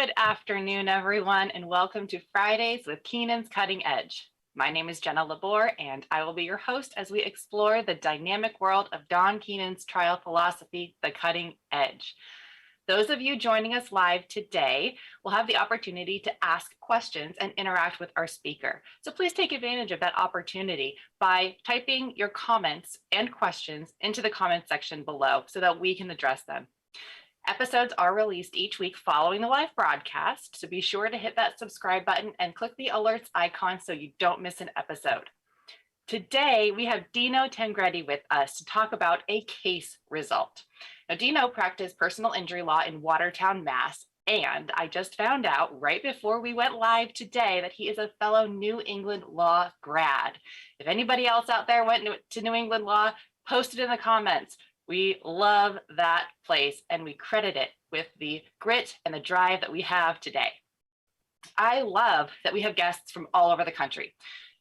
Good afternoon, everyone, and welcome to Fridays with Keenan's Cutting Edge. My name is Jenna, and I will be your host as we explore the dynamic world of Don Keenan's trial philosophy, The Cutting Edge. Those of you joining us live today will have the opportunity to ask questions and interact with our speaker. So please take advantage of that opportunity by typing your comments and questions into the comment section below so that we can address them. Episodes are released each week following the live broadcast, so be sure to hit that subscribe button and click the alerts icon so you don't miss an episode. Today, we have Dino Tangredi with us to talk about a case result. Now, Dino practiced personal injury law in Watertown, Mass., and I just found out right before we went live today that he is a fellow New England law grad. If anybody else out there went to New England law, post it in the comments. We love that place and we credit it with the grit and the drive that we have today. I love that we have guests from all over the country.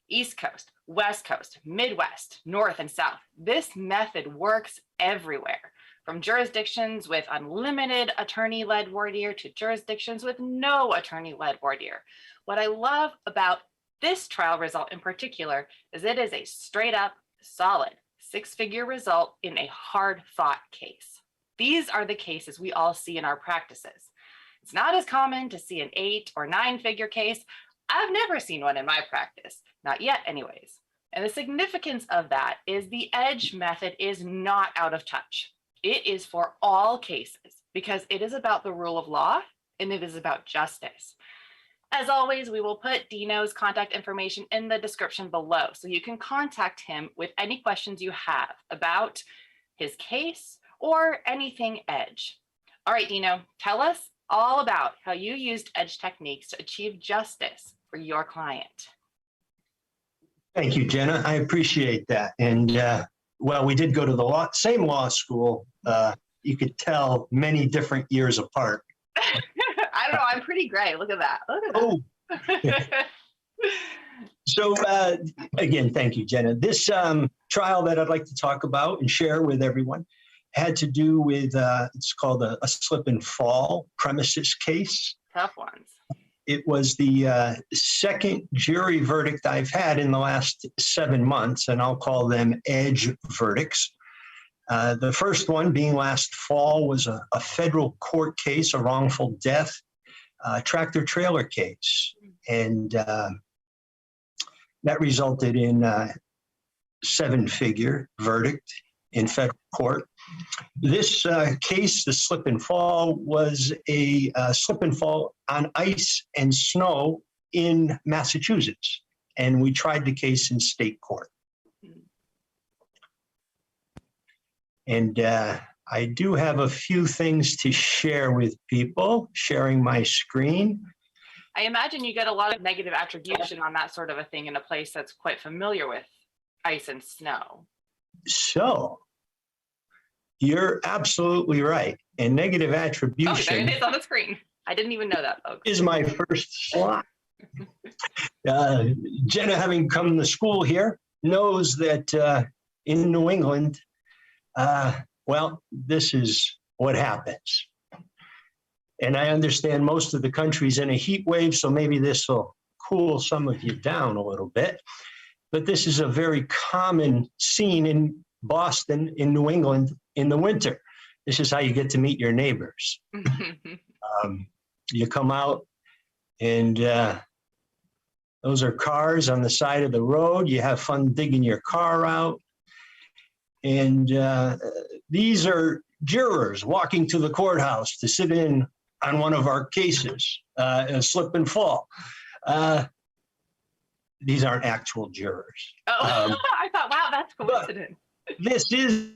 East Coast, West Coast, Midwest, North and South. This method works everywhere, from jurisdictions with unlimited attorney-led voir dire to jurisdictions with no attorney-led voir dire. What I love about this trial result in particular is it is a straight up, solid, six-figure result in a hard-fought case. These are the cases we all see in our practices. It's not as common to see an 8 or 9-figure case. I've never seen one in my practice, not yet anyways. And the significance of that is the EDGE method is not out of touch. It is for all cases because it is about the rule of law and it is about justice. As always, we will put Dino's contact information in the description below, so you can contact him with any questions you have about his case or anything EDGE. All right, Dino, tell us all about how you used EDGE techniques to achieve justice for your client. Thank you, Jenna. I appreciate that. And well, we did go to the same law school. You could tell many different years apart. I don't know. I'm pretty gray. Look at that. Look at that. Oh. So again, thank you, Jenna. This trial that I'd like to talk about and share with everyone had to do with, it's called a slip and fall premises case. Tough ones. It was the second jury verdict I've had in the last 7 months, and I'll call them EDGE verdicts. The first one, being last fall, was a federal court case, a wrongful death tractor trailer case. And that resulted in a 7-figure verdict in federal court. This case, the slip and fall, was a slip and fall on ice and snow in Massachusetts. And we tried the case in state court. And I do have a few things to share with people, sharing my screen. I imagine you get a lot of negative attribution on that sort of a thing in a place that's quite familiar with ice and snow. So you're absolutely right. And negative attribution. Oh, there it is on the screen. I didn't even know that, folks. Is my first slide. Jenna, having come to school here, knows that in New England, well, this is what happens. And I understand most of the country's in a heat wave, so maybe this will cool some of you down a little bit. But this is a very common scene in Boston, in New England, in the winter. This is how you get to meet your neighbors. You come out and those are cars on the side of the road. You have fun digging your car out. And these are jurors walking to the courthouse to sit in on one of our cases, a slip and fall. These aren't actual jurors. Oh, I thought, wow, that's coincidence. This is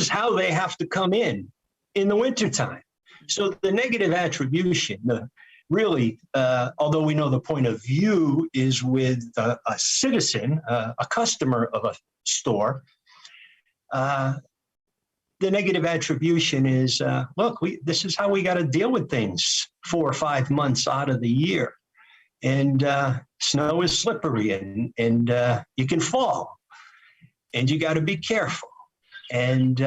how they have to come in the wintertime. So the negative attribution, really, although we know the point of view is with a citizen, a customer of a store, the negative attribution is, look, this is how we got to deal with things 4 or 5 months out of the year. And snow is slippery and you can fall and you got to be careful. And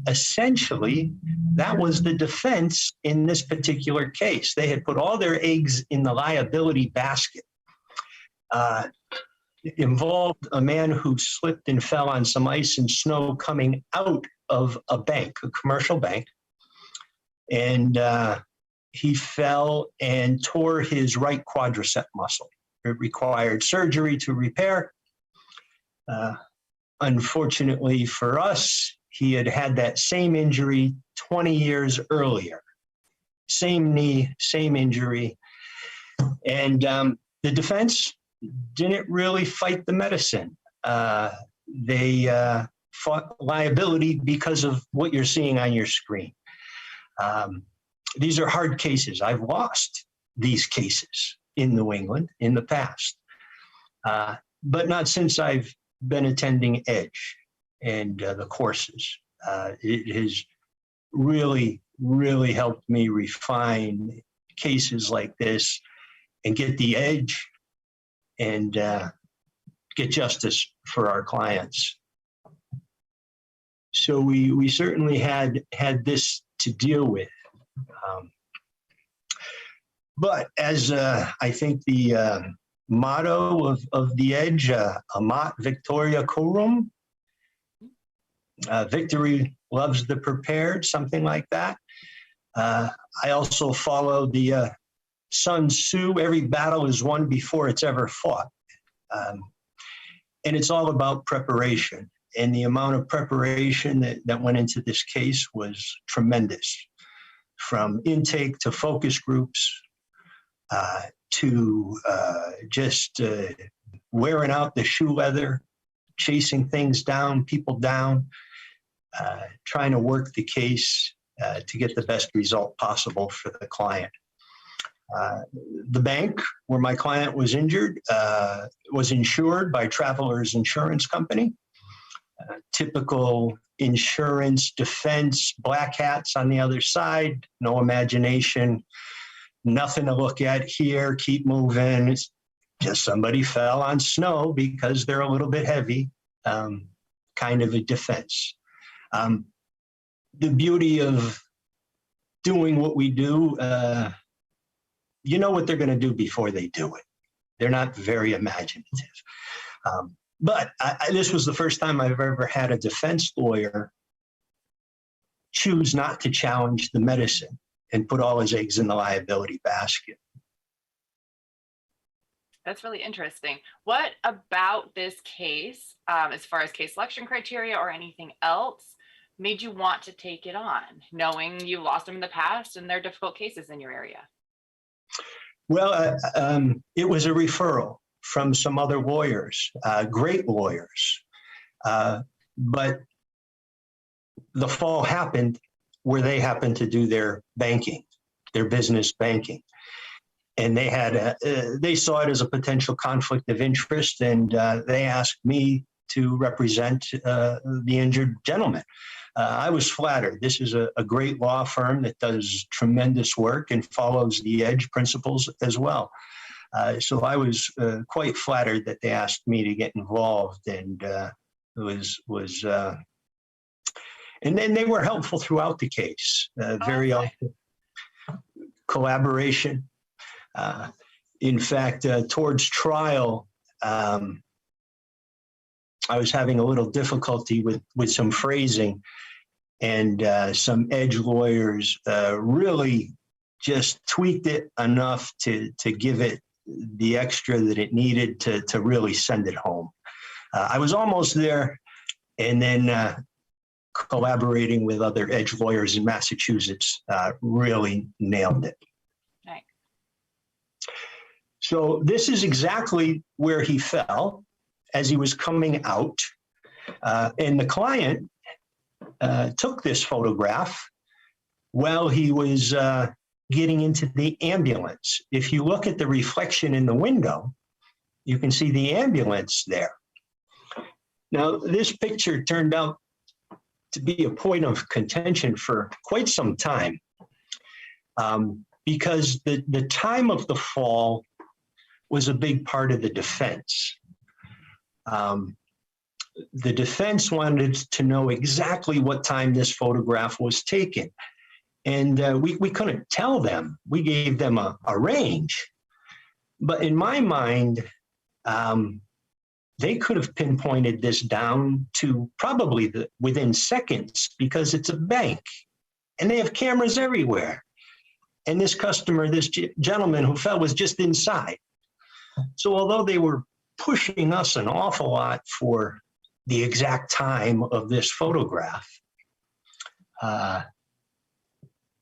essentially, that was the defense in this particular case. They had put all their eggs in the liability basket. It involved a man who slipped and fell on some ice and snow coming out of a bank, a commercial bank. And he fell and tore his right quadricep muscle. It required surgery to repair. Unfortunately for us, he had had that same injury 20 years earlier. Same knee, same injury. And the defense didn't really fight the medicine. They fought liability because of what you're seeing on your screen. These are hard cases. I've lost these cases in New England in the past, but not since I've been attending EDGE and the courses. It has really, really helped me refine cases like this and get the edge and get justice for our clients. So we certainly had this to deal with. But as I think the motto of the EDGE, Amat Victoria Corum, victory loves the prepared, something like that. I also follow the Sun Tzu, every battle is won before it's ever fought. And it's all about preparation. And the amount of preparation that went into this case was tremendous. From intake to focus groups, to just wearing out the shoe leather, chasing things down, people down, trying to work the case to get the best result possible for the client. The bank where my client was injured was insured by Travelers Insurance Company. Typical insurance defense, black hats on the other side, no imagination, nothing to look at here, keep moving. It's just somebody fell on snow because they're a little bit heavy, kind of a defense. The beauty of doing what we do, you know what they're going to do before they do it. They're not very imaginative. But this was the first time I've ever had a defense lawyer choose not to challenge the medicine and put all his eggs in the liability basket. That's really interesting. What about this case, as far as case selection criteria or anything else, made you want to take it on, knowing you lost them in the past and they're difficult cases in your area? Well, it was a referral from some other lawyers, great lawyers. But the fall happened where they happened to do their banking, their business banking. And they had they saw it as a potential conflict of interest, and they asked me to represent the injured gentleman. I was flattered. This is a great law firm that does tremendous work and follows the EDGE principles as well. So I was quite flattered that they asked me to get involved, and and then they were helpful throughout the case. Very often, collaboration. In fact, towards trial, I was having a little difficulty with some phrasing, and some EDGE lawyers really just tweaked it enough to give it the extra that it needed to really send it home. I was almost there, and then collaborating with other EDGE lawyers in Massachusetts really nailed it. Right. So this is exactly where he fell as he was coming out. And the client took this photograph while he was getting into the ambulance. If you look at the reflection in the window, you can see the ambulance there. Now, this picture turned out to be a point of contention for quite some time, because the time of the fall was a big part of the defense. the defense wanted to know exactly what time this photograph was taken. And we couldn't tell them. We gave them a range. But in my mind, they could have pinpointed this down to probably within seconds, because it's a bank and they have cameras everywhere. And this customer, this gentleman who fell, was just inside. So although they were pushing us an awful lot for the exact time of this photograph,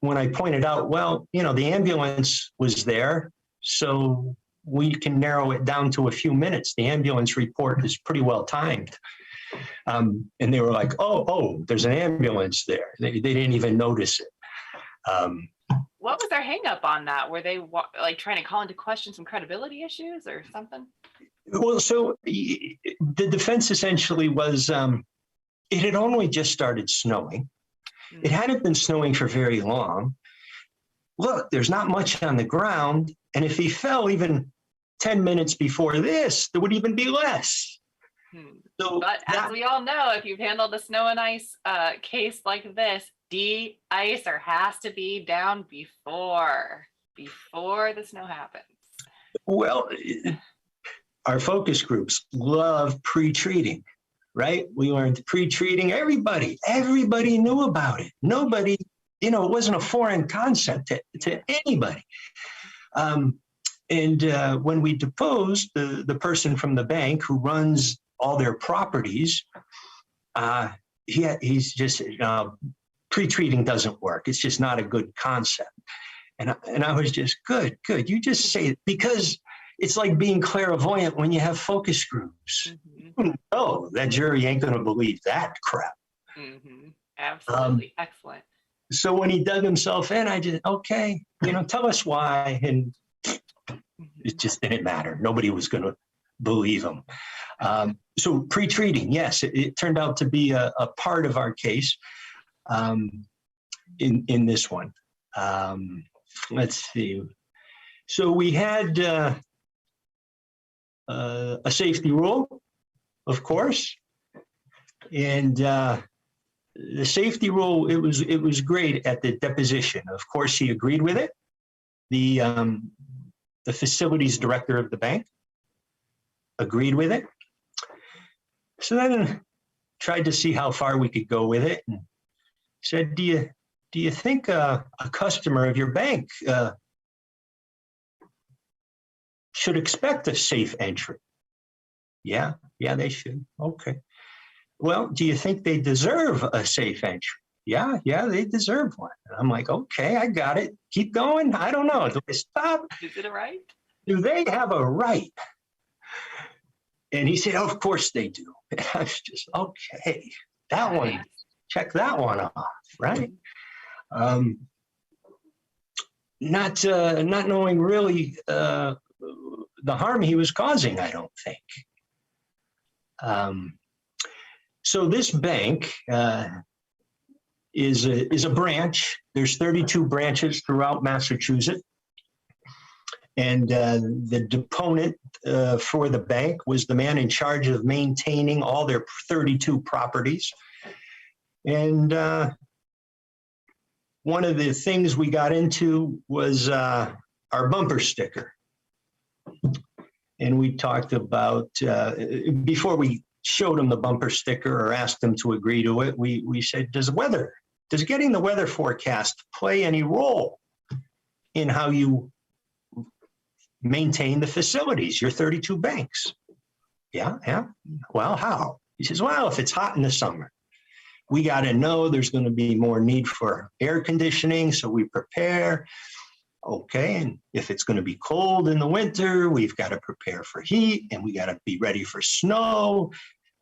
when I pointed out, well, you know, the ambulance was there, so we can narrow it down to a few minutes. The ambulance report is pretty well timed. And they were like, oh, there's an ambulance there. They didn't even notice it. What was their hang up on that? Were they like trying to call into question some credibility issues or something? Well, so the defense essentially was, it had only just started snowing. It hadn't been snowing for very long. Look, there's not much on the ground. And if he fell even 10 minutes before this, there would even be less. So but as we all know, if you've handled a snow and ice case like this, de-icer has to be down before the snow happens. Well, our focus groups love pre-treating, right? We learned pre-treating. Everybody knew about it. Nobody, you know, it wasn't a foreign concept to anybody. And when we deposed the person from the bank who runs all their properties, he's just, pre-treating doesn't work. It's just not a good concept. And I was just, good. You just say it, because it's like being clairvoyant when you have focus groups. Oh, that jury ain't going to believe that crap. Absolutely. Excellent. So when he dug himself in, I just, okay, you know, tell us why. And it just didn't matter. Nobody was going to believe him. So pre-treating, yes, it turned out to be a part of our case in this one. Let's see. So we had a safety rule, of course, and the safety rule, it was great at the deposition. Of course, he agreed with it. The facilities director of the bank agreed with it. So then tried to see how far we could go with it, and said, do you think a customer of your bank should expect a safe entry? Yeah, they should. Okay. Well, do you think they deserve a safe entry? Yeah, they deserve one. And I'm like, okay, I got it. Keep going. I don't know. Do I stop? Is it a right? Do they have a right? And he said, oh, of course they do. And I was just, okay, that one, check that one off, right? Not knowing really the harm he was causing, I don't think. So this bank is a branch. There's 32 branches throughout Massachusetts. And the deponent for the bank was the man in charge of maintaining all their 32 properties. And one of the things we got into was our bumper sticker. And we talked about, before we showed him the bumper sticker or asked him to agree to it, we said, does getting the weather forecast play any role in how you maintain the facilities, your 32 banks? Yeah. Well, how? He says, well, if it's hot in the summer, we got to know there's going to be more need for air conditioning, so we prepare. Okay, and if it's going to be cold in the winter, we've got to prepare for heat, and we got to be ready for snow.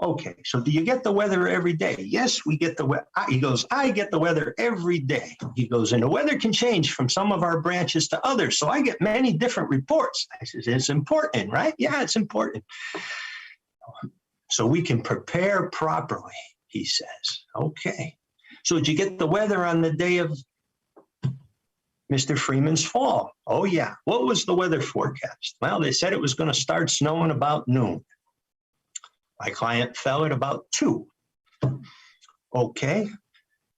Okay, so do you get the weather every day? Yes, we get the weather. He goes, I get the weather every day. He goes, and the weather can change from some of our branches to others, so I get many different reports. I said, it's important, right? Yeah, it's important. So we can prepare properly, he says. Okay, so did you get the weather on the day of Mr. Freeman's fall? Oh, yeah. What was the weather forecast? Well, they said it was going to start snowing about noon. My client fell at about 2. Okay.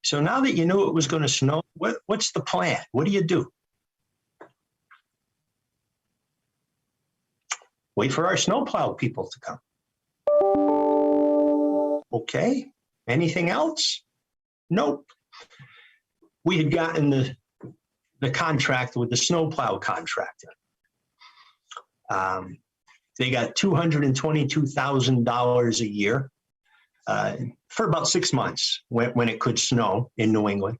So now that you knew it was going to snow, what's the plan? What do you do? Wait for our snowplow people to come. Okay. Anything else? Nope. We had gotten the contract with the snowplow contractor. They got $222,000 a year for about 6 months when it could snow in New England.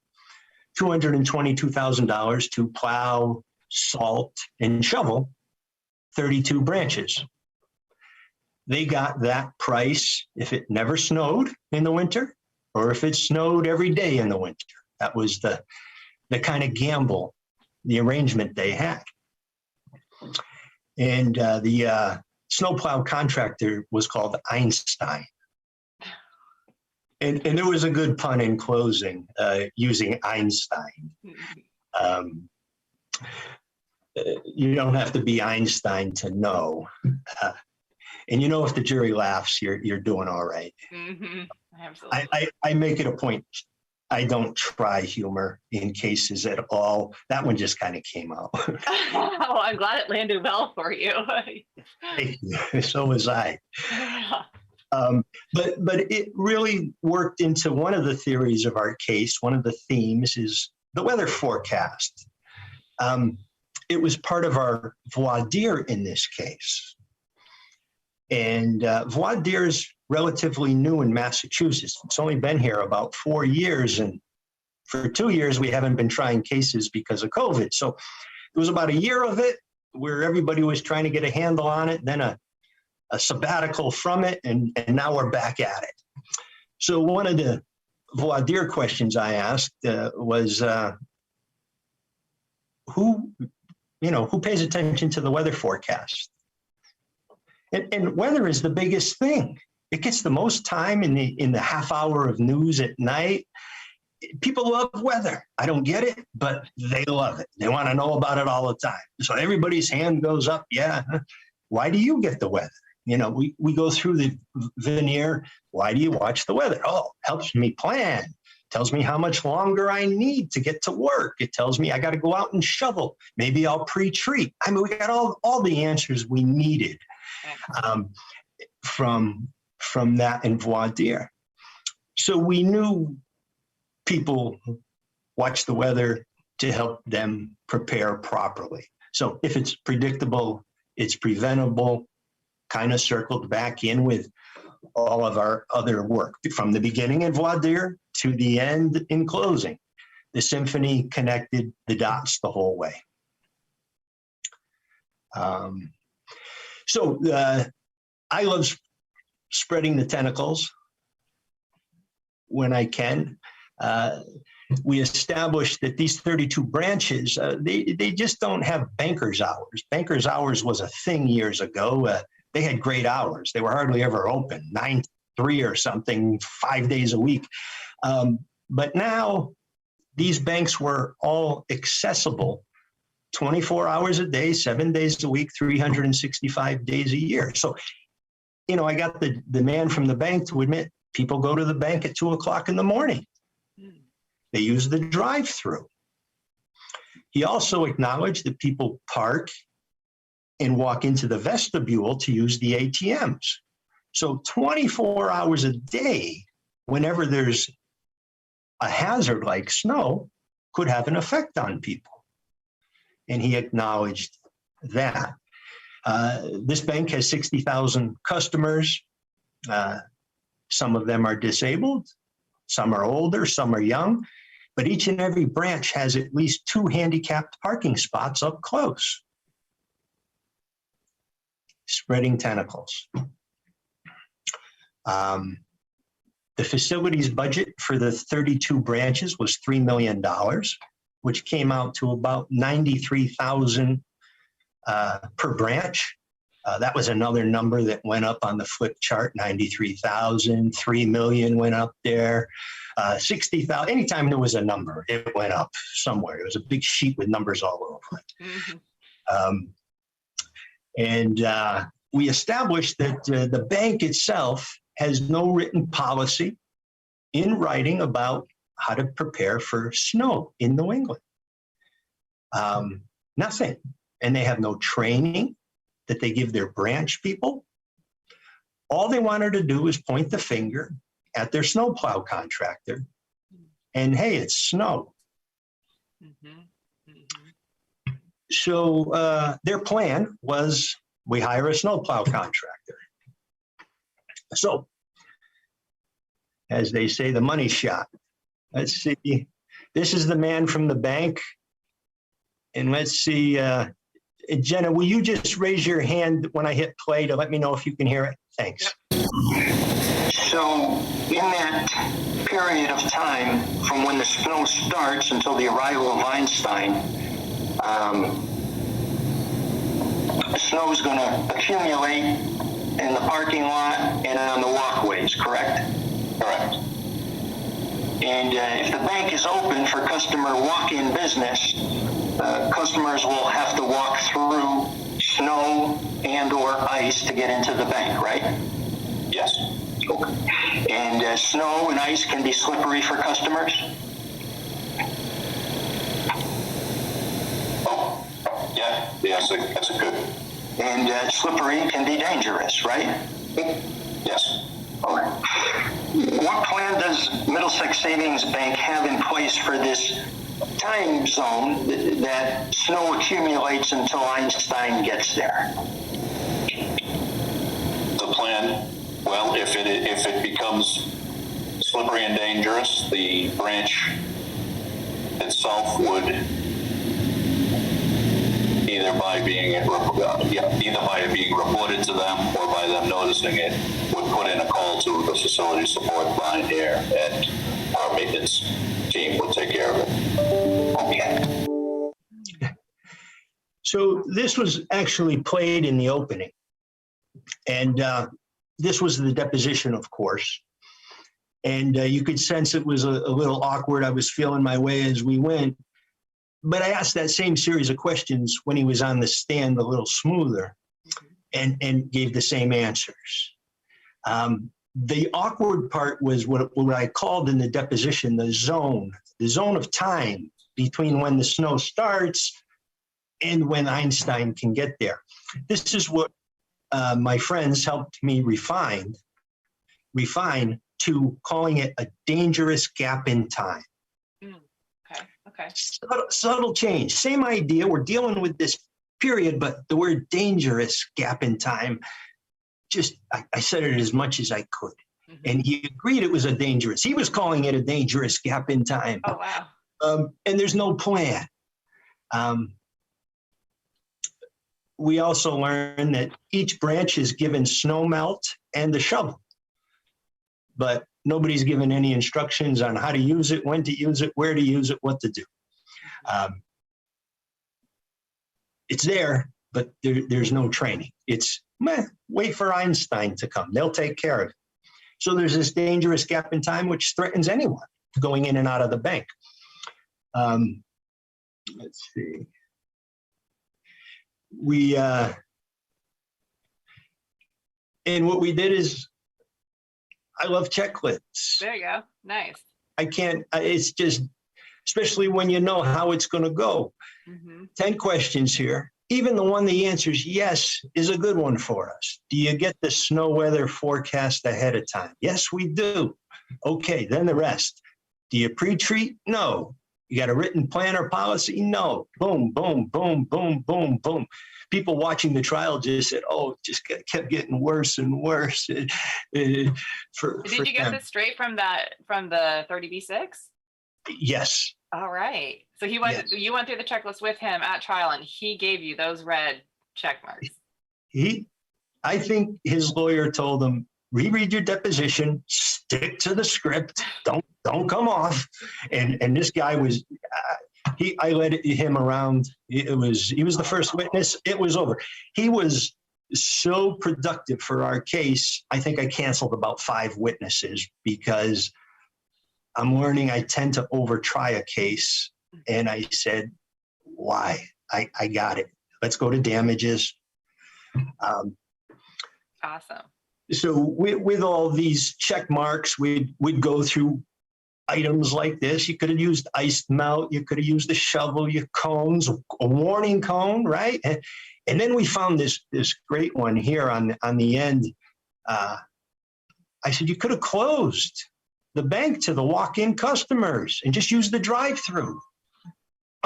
$222,000 to plow, salt, and shovel 32 branches. They got that price if it never snowed in the winter or if it snowed every day in the winter. That was the kind of gamble, the arrangement they had. And the snowplow contractor was called Einstein. And there was a good pun in closing using Einstein. You don't have to be Einstein to know. And you know, if the jury laughs, you're doing all right. Mm-hmm. Absolutely. I make it a point. I don't try humor in cases at all. That one just kind of came out. Oh, I'm glad it landed well for you. So was I. But it really worked into one of the theories of our case. One of the themes is the weather forecast. It was part of our voir dire in this case. And voir dire is relatively new in Massachusetts. It's only been here about 4 years. And for 2 years, we haven't been trying cases because of COVID. So it was about a year of it where everybody was trying to get a handle on it, then a sabbatical from it, and now we're back at it. So one of the voir dire questions I asked was, who pays attention to the weather forecast? And weather is the biggest thing. It gets the most time in the half hour of news at night. People love weather. I don't get it, but they love it. They want to know about it all the time. So everybody's hand goes up. Yeah. Why do you get the weather? You know, we go through the veneer. Why do you watch the weather? Oh, helps me plan. Tells me how much longer I need to get to work. It tells me I got to go out and shovel. Maybe I'll pre-treat. I mean, we got all the answers we needed from that in voir dire. So we knew people watch the weather to help them prepare properly. So if it's predictable, it's preventable, kind of circled back in with all of our other work from the beginning in voir dire to the end in closing. The symphony connected the dots the whole way. So I love spreading the tentacles when I can. We established that these 32 branches, they just don't have banker's hours. Banker's hours was a thing years ago. They had great hours. They were hardly ever open, 9 to 3 or something, 5 days a week. But now these banks were all accessible 24 hours a day, 7 days a week, 365 days a year. So, you know, I got the man from the bank to admit people go to the bank at 2 o'clock in the morning. They use the drive-through. He also acknowledged that people park and walk into the vestibule to use the ATMs. So 24 hours a day, whenever there's a hazard like snow, could have an effect on people. And he acknowledged that. This bank has 60,000 customers. Some of them are disabled, some are older, some are young, but each and every branch has at least 2 handicapped parking spots up close. Spreading tentacles. The facilities budget for the 32 branches was $3 million, which came out to about $93,000 per branch. That was another number that went up on the flip chart, 93,000, 3 million went up there, 60,000, anytime there was a number, it went up somewhere. It was a big sheet with numbers all over it. Mm-hmm. we established that the bank itself has no written policy in writing about how to prepare for snow in New England. Nothing. And they have no training that they give their branch people. All they wanted to do was point the finger at their snowplow contractor and, hey, it's snow. Mhm. Mhm. So their plan was we hire a snowplow contractor. So, as they say, the money shot. Let's see. This is the man from the bank. And let's see, Jenna, will you just raise your hand when I hit play to let me know if you can hear it? Thanks. So in that period of time from when the snow starts until the arrival of Einstein, snow is going to accumulate in the parking lot and on the walkways, correct? Correct. And if the bank is open for customer walk-in business, customers will have to walk through snow and or ice to get into the bank, right? Yes. Okay. And snow and ice can be slippery for customers? Oh, yeah, that's a good. And slippery can be dangerous, right? Yes. All right. What plan does Middlesex Savings Bank have in place for this time zone that snow accumulates until Einstein gets there? The plan, well, if it becomes slippery and dangerous, the branch itself would either by being reported to them or by them noticing it, would put in a call to the facility support line here, and our maintenance team would take care of it. Okay. So this was actually played in the opening. And this was the deposition, of course. And you could sense it was a little awkward. I was feeling my way as we went. But I asked that same series of questions when he was on the stand a little smoother and gave the same answers. The awkward part was what I called in the deposition the zone of time between when the snow starts and when Einstein can get there. This is what my friends helped me refine to calling it a dangerous gap in time. Okay. Subtle change, same idea. We're dealing with this period, but the word dangerous gap in time, just I said it as much as I could. Mm-hmm. And he agreed it was he was calling it a dangerous gap in time. Oh, wow. And there's no plan. We also learned that each branch is given snow melt and the shovel, but nobody's given any instructions on how to use it, when to use it, where to use it, what to do. It's there, but there's no training. It's wait for Einstein to come. They'll take care of it. So there's this dangerous gap in time which threatens anyone going in and out of the bank. Let's see. And what we did is, I love checklists. There you go. Nice. It's just, especially when you know how it's going to go. Mm-hmm. 10 questions here. Even the one the answer is yes is a good one for us. Do you get the snow weather forecast ahead of time? Yes, we do. Okay, then the rest. Do you pre-treat? No. You got a written plan or policy? No. Boom, boom, boom, boom, boom, boom. People watching the trial just said, oh, it just kept getting worse and worse. Did you get this straight from the 30B6? Yes. All right. So you went through the checklist with him at trial and he gave you those red check marks. I think his lawyer told him, reread your deposition, stick to the script, don't come off. And this guy was, I led him around. He was the first witness. It was over. He was so productive for our case. I think I canceled about 5 witnesses because I'm learning I tend to over-try a case. And I said, why? I got it. Let's go to damages. Awesome. So with all these check marks, we'd go through items like this. You could have used iced melt. You could have used a shovel, your cones, a warning cone, right? And then we found this great one here on the end. I said, you could have closed the bank to the walk-in customers and just use the drive-through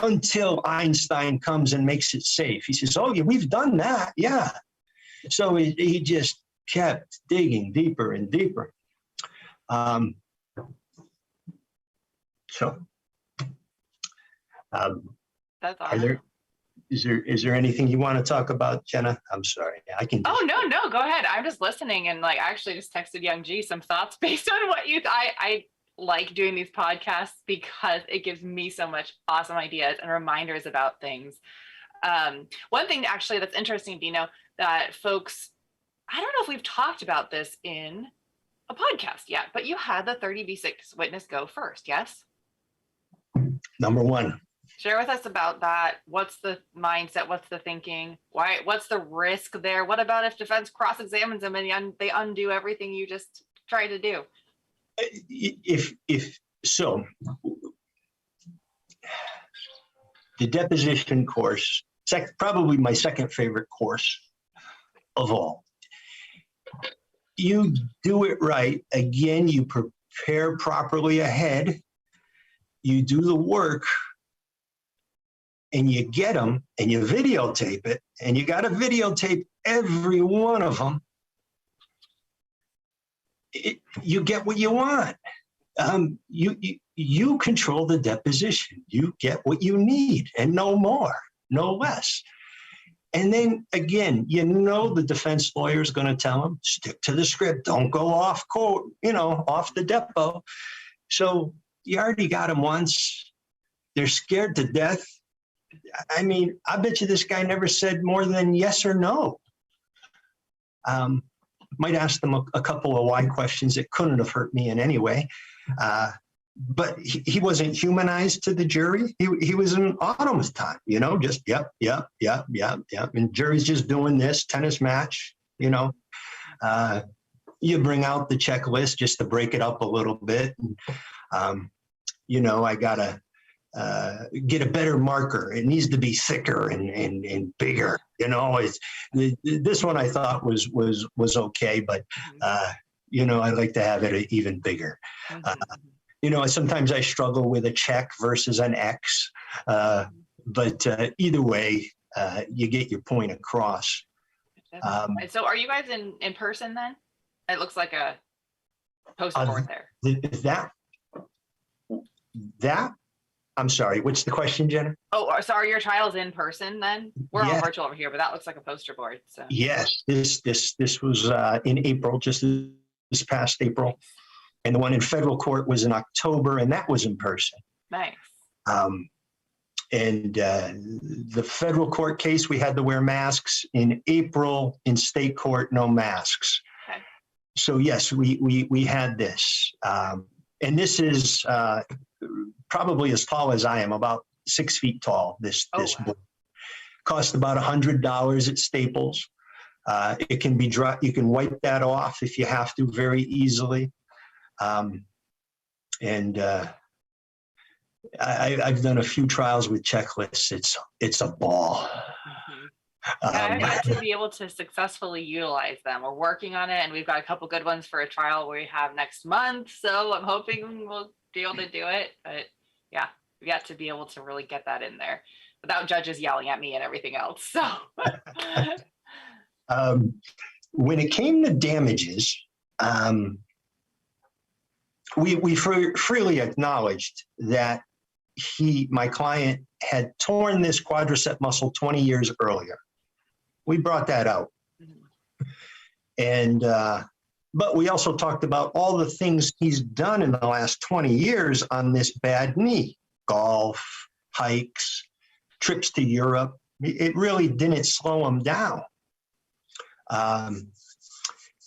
until Einstein comes and makes it safe. He says, oh, yeah, we've done that. Yeah. So he just kept digging deeper and deeper. That's awesome. Is there anything you want to talk about, Jenna? I'm sorry. I can. Oh, no, go ahead. I'm just listening, and like I actually just texted Young G some thoughts based on what I like doing these podcasts because it gives me so much awesome ideas and reminders about things. One thing actually that's interesting, Dino, that folks, I don't know if we've talked about this in a podcast yet, but you had the 30v6 witness go first, yes? Number one. Share with us about that. What's the mindset? What's the thinking? Why? What's the risk there? What about if defense cross-examines them and they undo everything you just tried to do? If so, the deposition course, probably my second favorite course of all. You do it right. Again, you prepare properly ahead. You do the work. And you get them and you videotape it, and you got to videotape every one of them. You get what you want. You control the deposition. You get what you need, and no more, no less. And then again, the defense lawyer is going to tell them, stick to the script. Don't go off court, off the depot. So you already got them once. They're scared to death. I mean, I bet you this guy never said more than yes or no. Might ask them a couple of why questions that couldn't have hurt me in any way. But he wasn't humanized to the jury. He was an automaton, just yep. And jury's just doing this tennis match, You bring out the checklist just to break it up a little bit. And, I gotta get a better marker. It needs to be thicker and bigger. This one I thought was okay, but I'd like to have it even bigger. Sometimes I struggle with a check versus an X, but either way, you get your point across. So are you guys in person then? It looks like a poster board there. That I'm sorry, what's the question, Jenna? Oh, so are your trials in person then? We're all virtual over here, but that looks like a poster board. So yes, this was in April, just this past April. And the one in federal court was in October, and that was in person. Nice. And the federal court case, we had to wear masks. In April, in state court, no masks. Okay. So yes, we had this. And this is probably as tall as I am, about 6 feet tall, this board. Cost about $100 at Staples. It can be dry. You can wipe that off if you have to very easily. I've done a few trials with checklists. It's a ball. I've got to be able to successfully utilize them. We're working on it, and we've got a couple good ones for a trial we have next month. So I'm hoping we'll be able to do it. But yeah, we got to be able to really get that in there without judges yelling at me and everything else. So when it came to damages, we freely acknowledged that my client had torn this quadricep muscle 20 years earlier. We brought that out. And, but we also talked about all the things he's done in the last 20 years on this bad knee: golf, hikes, trips to Europe. It really didn't slow him down.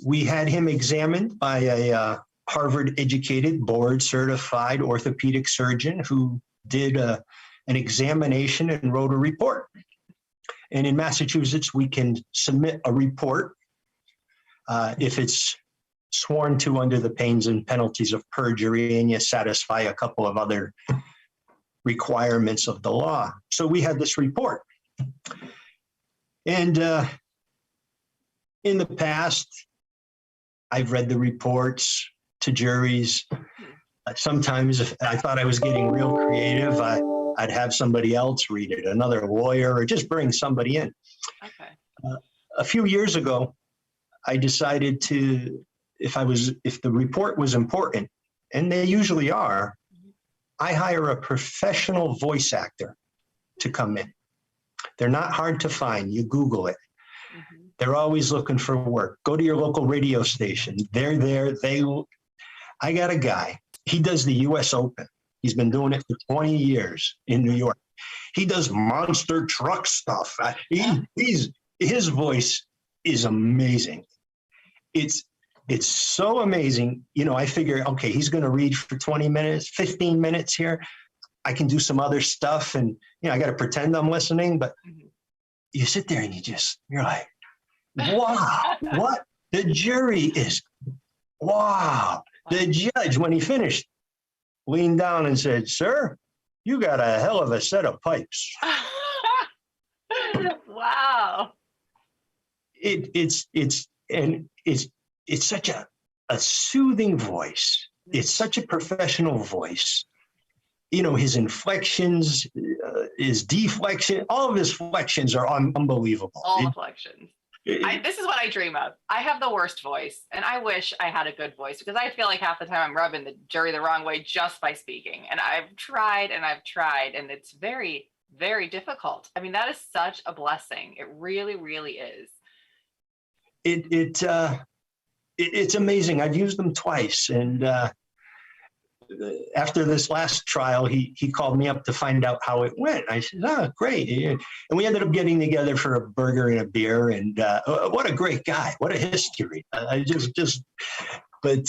We had him examined by a Harvard-educated, board-certified orthopedic surgeon who did an examination and wrote a report. And in Massachusetts, we can submit a report if it's sworn to under the pains and penalties of perjury and you satisfy a couple of other requirements of the law. So we had this report. And in the past, I've read the reports to juries. Sometimes if I thought I was getting real creative, I'd have somebody else read it, another lawyer, or just bring somebody in. Okay. A few years ago, I decided to, if the report was important, and they usually are, I hire a professional voice actor to come in. They're not hard to find. You Google it. Mhm. They're always looking for work. Go to your local radio station. They're there. I got a guy. He does the US Open. He's been doing it for 20 years in New York. He does monster truck stuff. His voice is amazing. It's so amazing. You know, I figure, okay, he's going to read for 20 minutes, 15 minutes here. I can do some other stuff, and you know, I got to pretend I'm listening. But you sit there and you're like, wow, what? The jury is, wow. The judge, when he finished, leaned down and said, "Sir, you got a hell of a set of pipes." Wow. It's such a soothing voice. It's such a professional voice. You know, his inflections, his deflection, all of his flexions are unbelievable. All flexions. This is what I dream of. I have the worst voice, and I wish I had a good voice, because I feel like half the time I'm rubbing the jury the wrong way just by speaking. And I've tried, and it's very, very difficult. I mean, that is such a blessing. It really, really is. It's amazing. I've used them twice, and after this last trial, he called me up to find out how it went. I said, "Oh, great!" And we ended up getting together for a burger and a beer. And what a great guy! What a history! But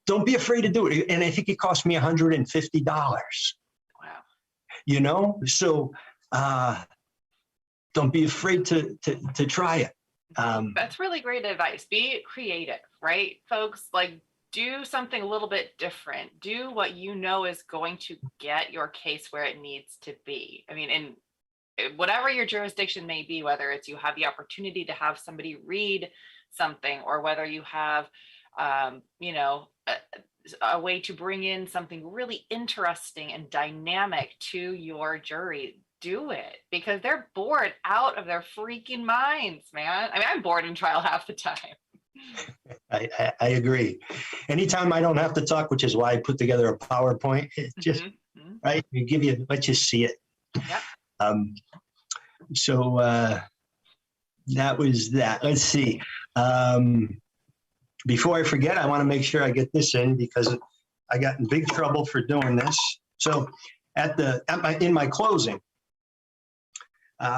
don't be afraid to do it. And I think it cost me $150. Wow. You know, so don't be afraid to try it. That's really great advice. Be creative, right, folks? Like, do something a little bit different. Do what you know is going to get your case where it needs to be. I mean, in whatever your jurisdiction may be, whether it's you have the opportunity to have somebody read something, or whether you have, you know, a way to bring in something really interesting and dynamic to your jury, do it, because they're bored out of their freaking minds, man. I mean, I'm bored in trial half the time. I agree. Anytime I don't have to talk, which is why I put together a PowerPoint, it's just right. Let you see it. Yep. So that was that. Let's see. Before I forget, I want to make sure I get this in, because I got in big trouble for doing this. So in my closing,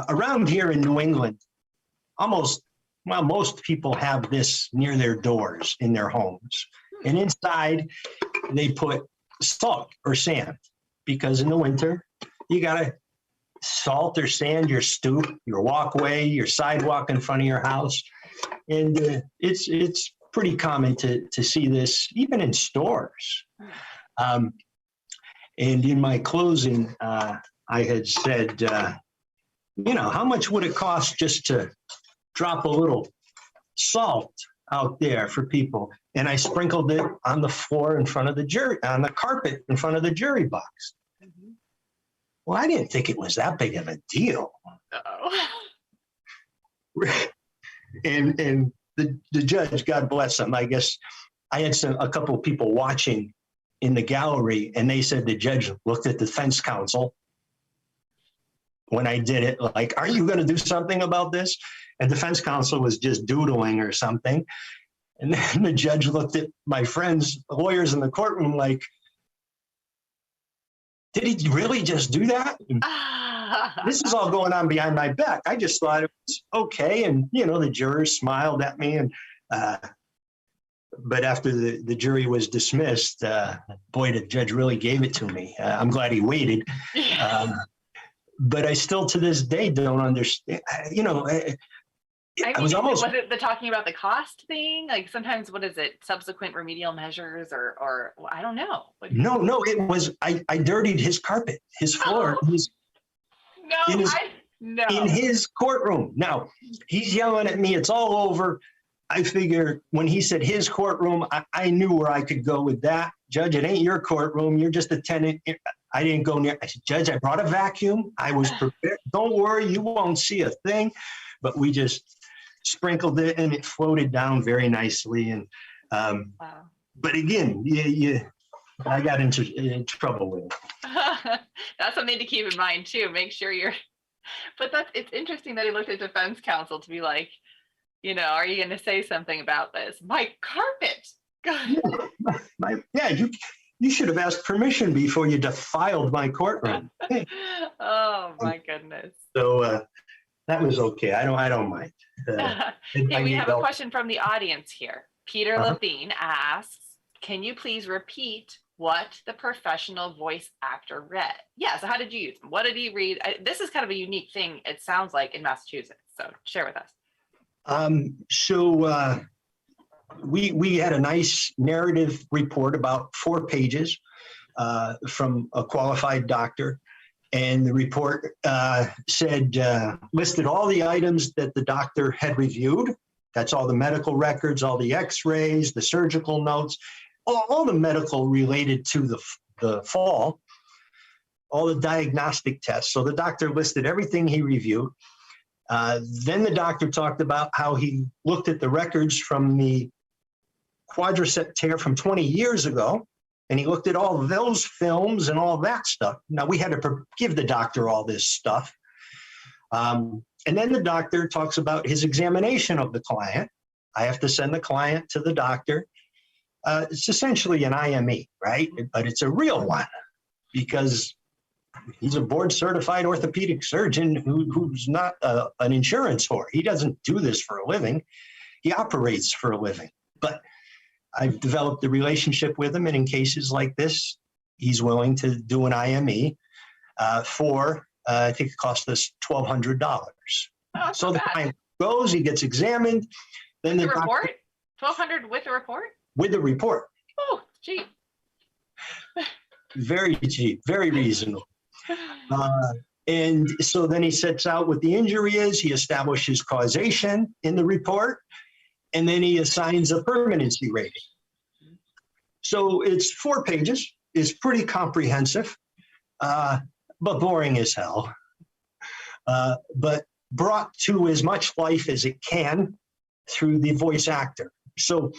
around here in New England, most people have this near their doors in their homes. And inside, they put salt or sand, because in the winter, you got to salt or sand your stoop, your walkway, your sidewalk in front of your house. And it's pretty common to see this even in stores. And in my closing, I had said, you know, how much would it cost just to drop a little salt out there for people? And I sprinkled it on the floor in front of the jury, on the carpet in front of the jury box. Well, I didn't think it was that big of a deal. Uh-oh. And the judge, God bless him, I guess I had a couple of people watching in the gallery, and they said the judge looked at the defense counsel when I did it, like, "Are you going to do something about this?" And defense counsel was just doodling or something. And then the judge looked at my friends, lawyers in the courtroom, like, "Did he really just do that?" This is all going on behind my back. I just thought it was okay. And, you know, the jurors smiled at me. And but after the jury was dismissed, boy, the judge really gave it to me. I'm glad he waited. But I still, to this day, don't understand. You know, I was almost, was it the talking about the cost thing? Like sometimes, what is it? Subsequent remedial measures or well, I don't know. no, it was, I dirtied his carpet, his floor, No, in his, no. in his courtroom. Now, he's yelling at me, it's all over. I figure when he said his courtroom, I knew where I could go with that. Judge, it ain't your courtroom. You're just a tenant. I didn't go near. I said, Judge, I brought a vacuum. I was prepared. Don't worry, you won't see a thing. But we just sprinkled it and it floated down very nicely. And Wow. but again, I got into trouble with it. That's something to keep in mind too. Make sure you're. But it's interesting that he looked at defense counsel to be like, are you going to say something about this? My carpet. You should have asked permission before you defiled my courtroom. Oh my goodness. So that was okay. I don't mind. Hey, we have a question from the audience here. Peter Uh-huh. Levine asks, can you please repeat what the professional voice actor read? Yeah, so how did you use them? What did he read? This is kind of a unique thing, it sounds like, in Massachusetts. So share with us. We had a nice narrative report about 4 pages from a qualified doctor. And the report listed all the items that the doctor had reviewed. That's all the medical records, all the x-rays, the surgical notes, all the medical related to the fall, all the diagnostic tests. So the doctor listed everything he reviewed. Then the doctor talked about how he looked at the records from the quadricep tear from 20 years ago, and he looked at all of those films and all that stuff. Now, we had to give the doctor all this stuff. And then the doctor talks about his examination of the client. I have to send the client to the doctor. It's essentially an IME, right? But it's a real one because he's a board-certified orthopedic surgeon who's not an insurance whore. He doesn't do this for a living. He operates for a living. But I've developed a relationship with him, and in cases like this, he's willing to do an IME for, I think it cost us $1,200. Oh, So the client goes, he gets examined. Then the the report? $1,200 with the report? With the report. Oh, cheap. Very cheap, very reasonable. And so then he sets out what the injury is. He establishes causation in the report, and then he assigns a permanency rating. So it's 4 pages. It's pretty comprehensive, but boring as hell. But brought to as much life as it can through the voice actor. So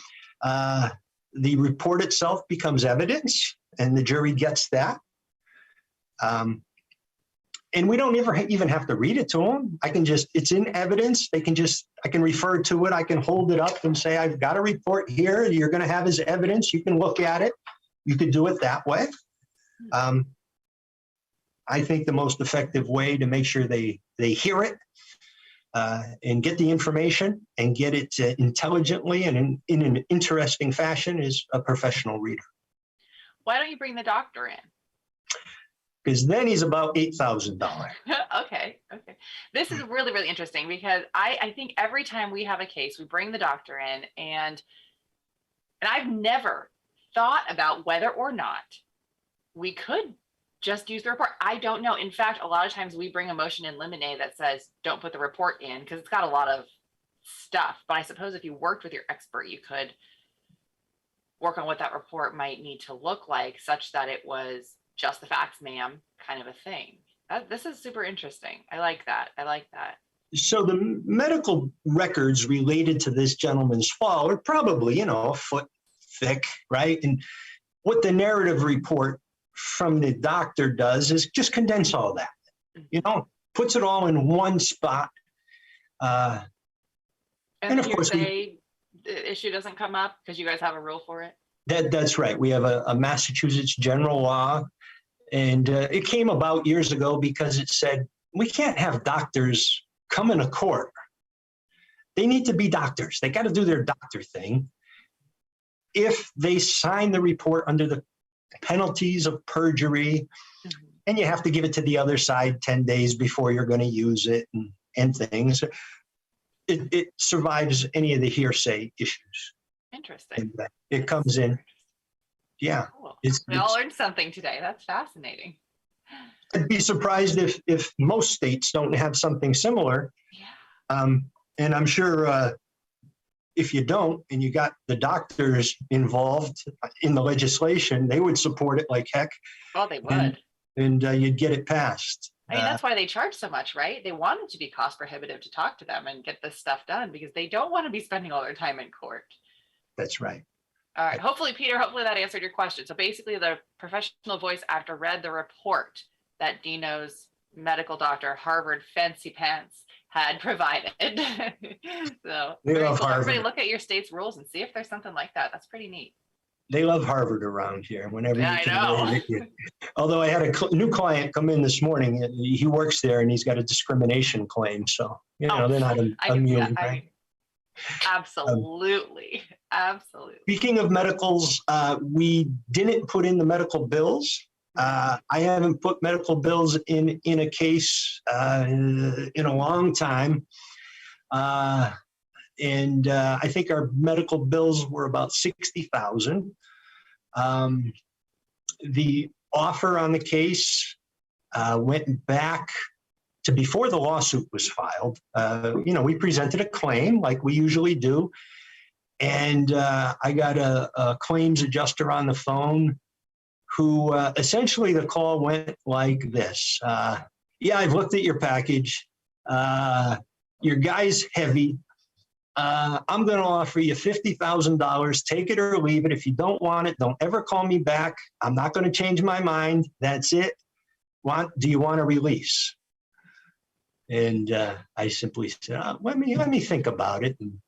the report itself becomes evidence, and the jury gets that. And we don't even have to read it to them. It's in evidence. I can refer to it. I can hold it up and say, I've got a report here. You're going to have as evidence. You can look at it. You could do it that way. I think the most effective way to make sure they hear it and get the information and get it intelligently and in an interesting fashion is a professional reader. Why don't you bring the doctor in? Because then he's about $8,000. Okay. This is really, really interesting because I think every time we have a case, we bring the doctor in, and I've never thought about whether or not we could just use the report. I don't know. In fact, a lot of times we bring a motion in limine that says, don't put the report in because it's got a lot of stuff. But I suppose if you worked with your expert, you could work on what that report might need to look like such that it was just the facts, ma'am, kind of a thing. This is super interesting. I like that. So the medical records related to this gentleman's fall are probably, a foot thick, right? And what the narrative report from the doctor does is just condense all that, puts it all in one spot. And of course, the issue doesn't come up because you guys have a rule for it? That's right. We have a Massachusetts general law, and it came about years ago because it said we can't have doctors come into court. They need to be doctors. They got to do their doctor thing. If they sign the report under the penalties of perjury, and you have to give it to the other side 10 days before you're going to use it and things. it survives any of the hearsay issues. Interesting. And it comes in. Yeah. Cool. It's, We all learned something today. That's fascinating. I'd be surprised if most states don't have something similar. Yeah. And I'm sure if you don't, and you got the doctors involved in the legislation, they would support it like heck. Well, they would. And you'd get it passed. I mean, that's why they charge so much, right? They want it to be cost prohibitive to talk to them and get this stuff done because they don't want to be spending all their time in court. That's right. All right. Hopefully, Peter, hopefully that answered your question. So basically, the professional voice actor read the report that Dino's medical doctor, Harvard Fancy Pants, had provided. So They very love cool. Everybody Harvard. look at your state's rules and see if there's something like that. That's pretty neat. They love Harvard around here. Whenever Yeah, you I can know. Although I had a new client come in this morning. He works there and he's got a discrimination claim. So, they're not I can see that. immune, right? Absolutely. Absolutely. Speaking of medicals, we didn't put in the medical bills. I haven't put medical bills in a case in a long time. And I think our medical bills were about $60,000. The offer on the case went back to before the lawsuit was filed. We presented a claim like we usually do. And I got a claims adjuster on the phone who essentially the call went like this. Yeah, I've looked at your package. Your guy's heavy. I'm going to offer you $50,000. Take it or leave it. If you don't want it, don't ever call me back. I'm not going to change my mind. That's it. Do you want a release? And I simply said, let me think about it. And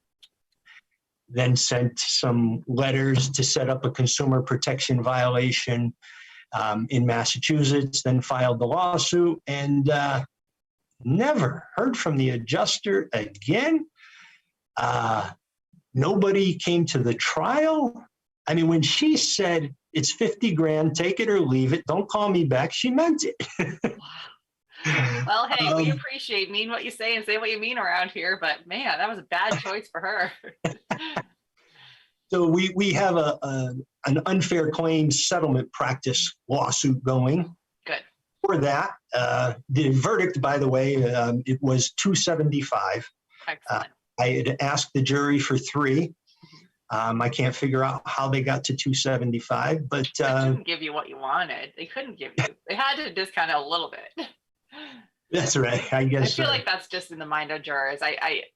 then sent some letters to set up a consumer protection violation in Massachusetts, then filed the lawsuit and never heard from the adjuster again. Nobody came to the trial. I mean, when she said it's 50 grand, take it or leave it, don't call me back, she meant it. Well, hey, we appreciate mean what you say and say what you mean around here, but man, that was a bad choice for her. So we have an unfair claims settlement practice lawsuit going. Good. For that, the verdict, by the way, it was $275. Excellent. I had asked the jury for $3. I can't figure out how they got to $275, but They couldn't give you what you wanted. They couldn't give you. They had to discount it a little bit. that's right. I guess. I feel like that's just in the mind of jurors.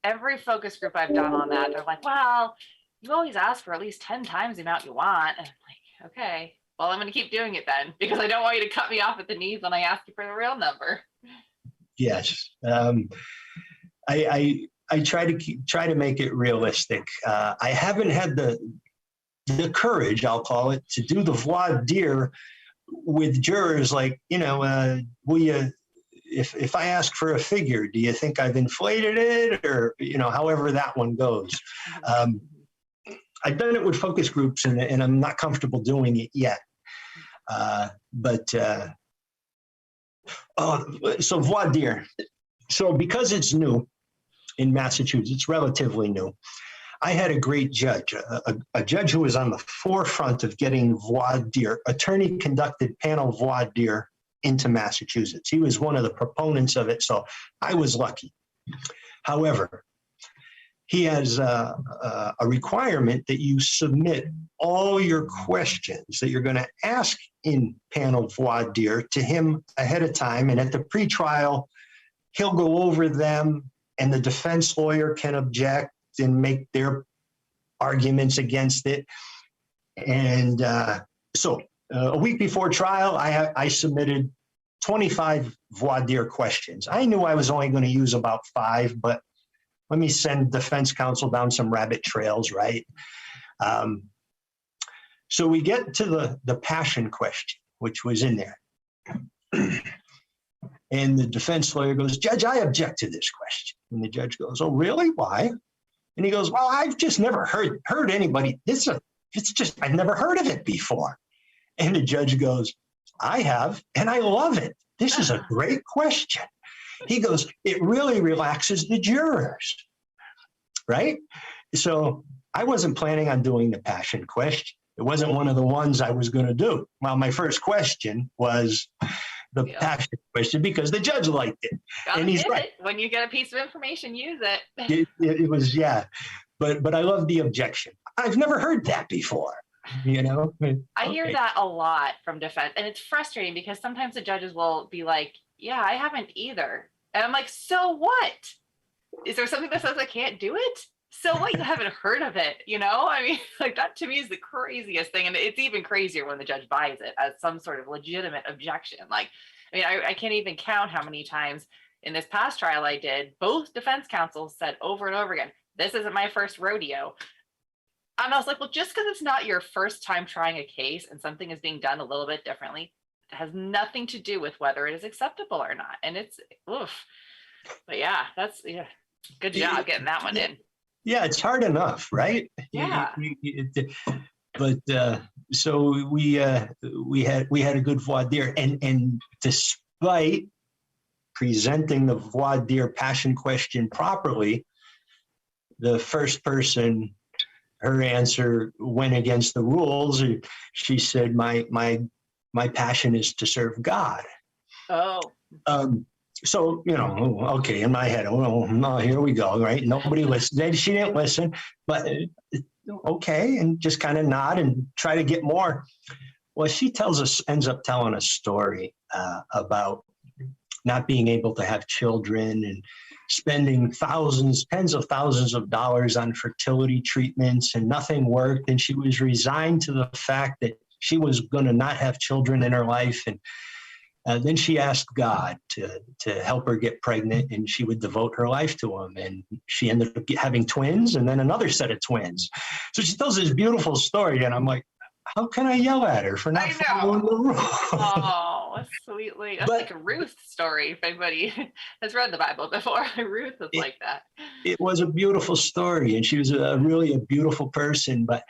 Every focus group I've done on that, they're like, well, you always ask for at least 10 times the amount you want. And I'm like, okay, well, I'm going to keep doing it then because I don't want you to cut me off at the knees when I ask you for the real number. Yes. I try to make it realistic. I haven't had the courage, I'll call it, to do the voir dire with jurors like, will you, if I ask for a figure, do you think I've inflated it? Or, however that one goes. I've done it with focus groups and I'm not comfortable doing it yet. So voir dire. So because it's new in Massachusetts, relatively new, I had a great judge, a judge who was on the forefront of getting voir dire, attorney-conducted panel voir dire into Massachusetts. He was one of the proponents of it, so I was lucky. However, he has a requirement that you submit all your questions that you're going to ask in panel voir dire to him ahead of time, and at the pretrial, he'll go over them, and the defense lawyer can object and make their arguments against it. And so a week before trial, I submitted 25 voir dire questions. I knew I was only going to use about 5, but let me send defense counsel down some rabbit trails, right? So we get to the passion question, which was in there. And the defense lawyer goes, Judge, I object to this question. And the judge goes, oh, really? Why? And he goes, well, I've just never heard anybody. I've never heard of it before. And the judge goes, I have, and I love it. This is a great question. He goes, it really relaxes the jurors. right? So I wasn't planning on doing the passion question. It wasn't one of the ones I was going to do. Well, my first question was the passion question because the judge liked it. Gotta And he's get right. it. When you get a piece of information, use it. It was, yeah. But I love the objection. I've never heard that before, you know? I hear that a lot from defense, and it's frustrating because sometimes the judges will be like, yeah, I haven't either. And I'm like, so what? Is there something that says I can't do it? So what? You haven't heard of it, you know? I mean, like that to me is the craziest thing. And it's even crazier when the judge buys it as some sort of legitimate objection. Like, I mean, I can't even count how many times in this past trial I did, both defense counsels said over and over again, this isn't my first rodeo. And I was like, well, just because it's not your first time trying a case and something is being done a little bit differently, it has nothing to do with whether it is acceptable or not. And it's, oof. But yeah, that's, yeah, good job getting that one in. Yeah, it's hard enough, right? Yeah. But so we had a good voir dire, and despite presenting the voir dire passion question properly, the first person, her answer went against the rules. She said, "My passion is to serve God." Oh. So, you know, okay, in my head, oh, no, here we go, right? Nobody listened. She didn't listen, but okay, and just kind of nod and try to get more. Well, she ends up telling a story about not being able to have children and spending tens of thousands of dollars on fertility treatments, and nothing worked. And she was resigned to the fact that she was going to not have children in her life. And then she asked God to help her get pregnant, and she would devote her life to him. And she ended up having twins, and then another set of twins. So she tells this beautiful story, and I'm like, how can I yell at her for not following the rules? Oh, sweetly. That's like a Ruth story, if anybody has read the Bible before. Ruth was like that. It was a beautiful story, and she was really a beautiful person, but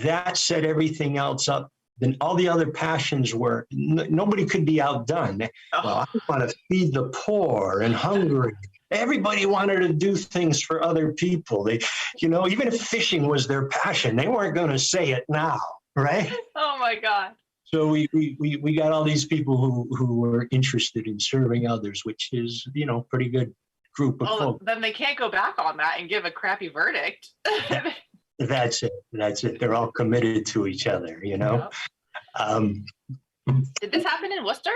that set everything else up. Then all the other passions were, nobody could be outdone. Oh. Well, I want to feed the poor and hungry. Everybody wanted to do things for other people. They, you know, even if fishing was their passion, they weren't going to say it now, right? Oh my God. So we got all these people who were interested in serving others, which is, you know, pretty good group of folks. Then they can't go back on that and give a crappy verdict. That's it. They're all committed to each other, you know. Did this happen in Worcester?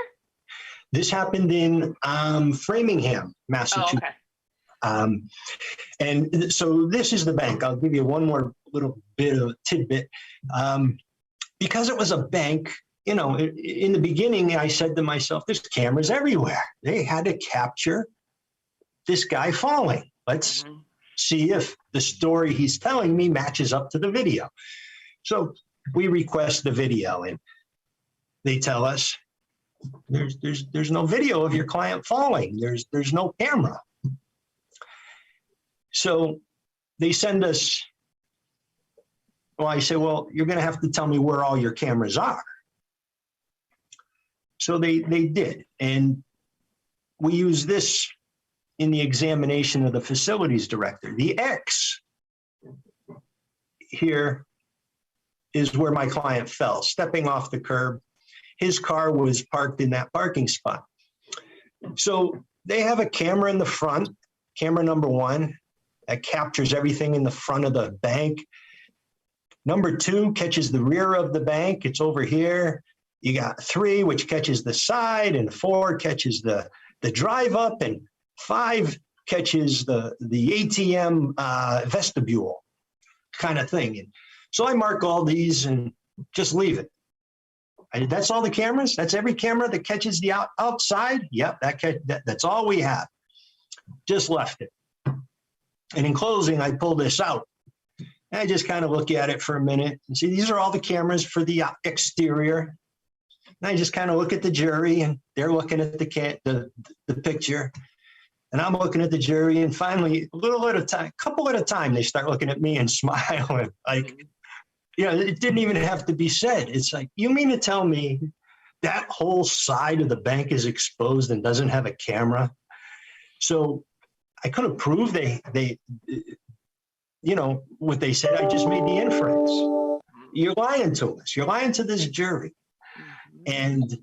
This happened in Framingham, Massachusetts. Oh, okay. And so this is the bank. I'll give you one more little bit of tidbit. Because it was a bank, you know, in the beginning, I said to myself, there's cameras everywhere. They had to capture this guy falling. Let's see if the story he's telling me matches up to the video. So we request the video, and they tell us there's no video of your client falling. There's no camera. So they send us. Well, I say, well, you're going to have to tell me where all your cameras are. So they did, and we use this in the examination of the facilities director. The X here is where my client fell, stepping off the curb. His car was parked in that parking spot. So they have a camera in the front, camera number 1, that captures everything in the front of the bank. Number 2 catches the rear of the bank. It's over here. You got 3, which catches the side, and 4 catches the drive up, and 5 catches the ATM vestibule kind of thing. And so I mark all these and just leave it. That's all the cameras? That's every camera that catches the outside? Yep, that's all we have. Just left it. And in closing, I pull this out. And I just kind of look at it for a minute and see, these are all the cameras for the exterior. And I just kind of look at the jury, and they're looking at the picture. And I'm looking at the jury, and finally, a couple at a time, they start looking at me and smiling. Like, you know, it didn't even have to be said. It's like, you mean to tell me that whole side of the bank is exposed and doesn't have a camera? So I couldn't prove they, you know, what they said. I just made the inference. You're lying to us. You're lying to this jury. And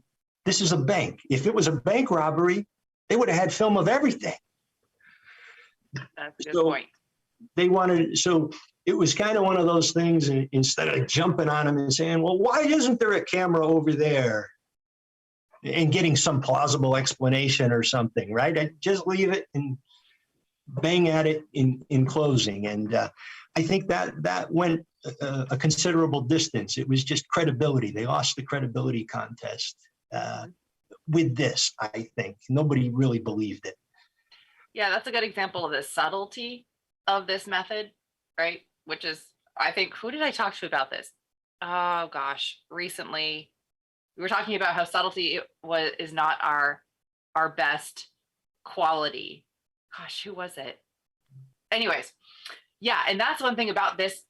this is a bank. If it was a bank robbery, they would have had film of everything. That's a good So point. they wanted, so it was kind of one of those things, and instead of jumping on them and saying, well, why isn't there a camera over there? And getting some plausible explanation or something, right? I just leave it and bang at it in closing. And I think that went a considerable distance. It was just credibility. They lost the credibility contest with this, I think. Nobody really believed it. Yeah, that's a good example of the subtlety of this method, right? Which is, I think, who did I talk to about this? Oh gosh, recently we were talking about how subtlety is not our best quality. Gosh, who was it? Anyways, yeah, and that's one thing about this